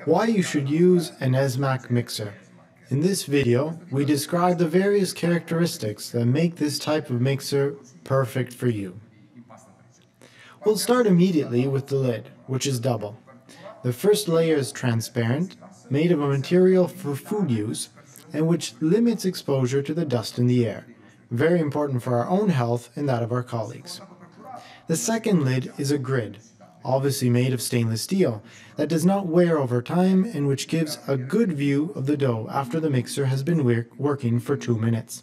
Why you should use an Esmach mixer. In this video, we describe the various characteristics that make this type of mixer perfect for you. We'll start immediately with the lid, which is double. The first layer is transparent, made of a material for food use, and which limits exposure to the dust in the air, very important for our own health and that of our colleagues. The second lid is a grid, obviously made of stainless steel, that does not wear over time and which gives a good view of the dough after the mixer has been working for 2 minutes.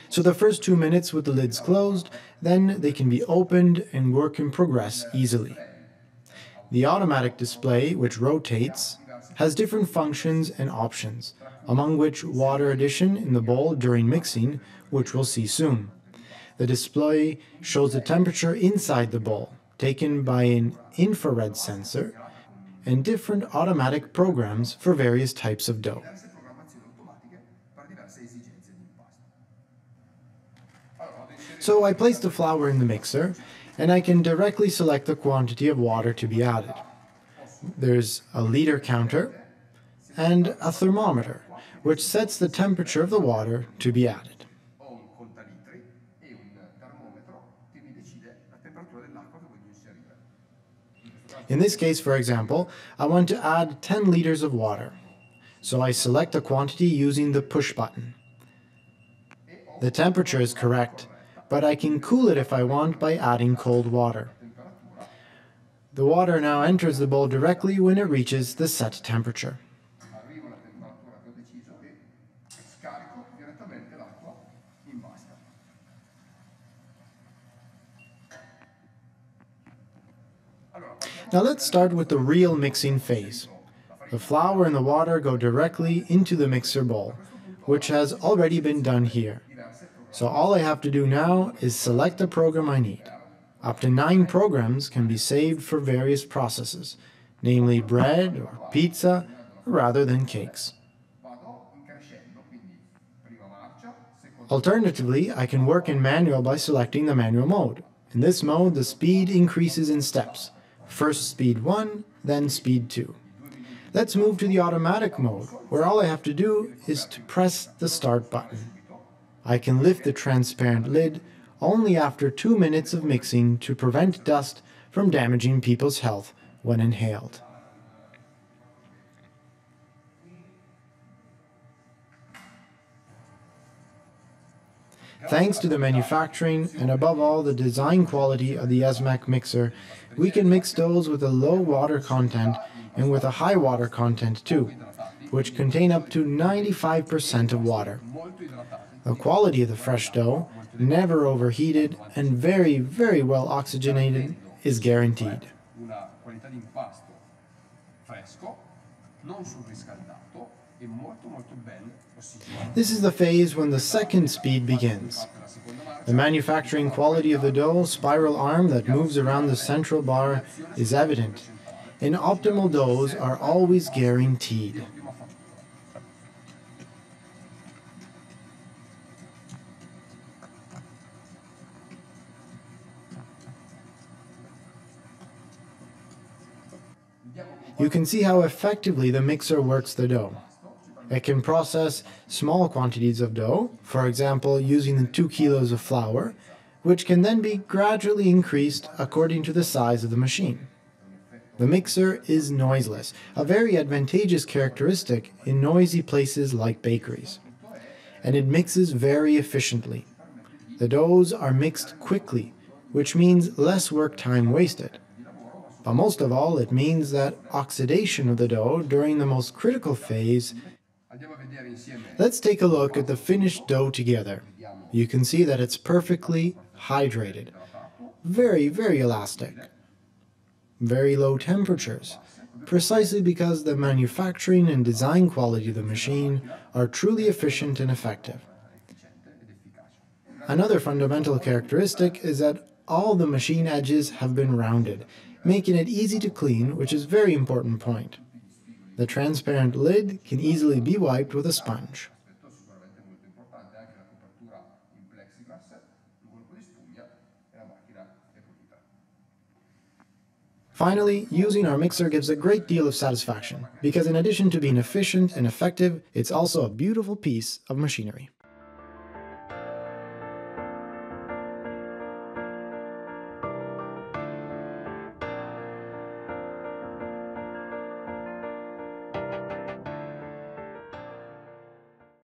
So the first 2 minutes with the lids closed, then they can be opened and work in progress easily. The automatic display, which rotates, has different functions and options, among which water addition in the bowl during mixing, which we'll see soon. The display shows the temperature inside the bowl, taken by an infrared sensor, and different automatic programs for various types of dough. So I place the flour in the mixer, and I can directly select the quantity of water to be added. There's a liter counter and a thermometer, which sets the temperature of the water to be added. In this case, for example, I want to add 10 liters of water, so I select the quantity using the push button. The temperature is correct, but I can cool it if I want by adding cold water. The water now enters the bowl directly when it reaches the set temperature. Now let's start with the real mixing phase. The flour and the water go directly into the mixer bowl, which has already been done here. So all I have to do now is select the program I need. Up to 9 programs can be saved for various processes, namely bread or pizza, rather than cakes. Alternatively, I can work in manual by selecting the manual mode. In this mode, the speed increases in steps. First speed 1, then speed 2. Let's move to the automatic mode, where all I have to do is to press the start button. I can lift the transparent lid only after 2 minutes of mixing to prevent dust from damaging people's health when inhaled. Thanks to the manufacturing and above all the design quality of the Esmach mixer, we can mix doughs with a low water content and with a high water content too, which contain up to 95% of water. The quality of the fresh dough, never overheated and very, very well oxygenated, is guaranteed. This is the phase when the second speed begins. The manufacturing quality of the dough spiral arm that moves around the central bar is evident, and optimal doughs are always guaranteed. You can see how effectively the mixer works the dough. It can process small quantities of dough, for example using the 2 kilos of flour, which can then be gradually increased according to the size of the machine. The mixer is noiseless, a very advantageous characteristic in noisy places like bakeries. And it mixes very efficiently. The doughs are mixed quickly, which means less work time wasted. But most of all, it means that oxidation of the dough during the most critical phase. Let's take a look at the finished dough together. You can see that it's perfectly hydrated, very, very elastic, very low temperatures, precisely because the manufacturing and design quality of the machine are truly efficient and effective. Another fundamental characteristic is that all the machine edges have been rounded, making it easy to clean, which is a very important point. The transparent lid can easily be wiped with a sponge. Finally, using our mixer gives a great deal of satisfaction, because in addition to being efficient and effective, it's also a beautiful piece of machinery.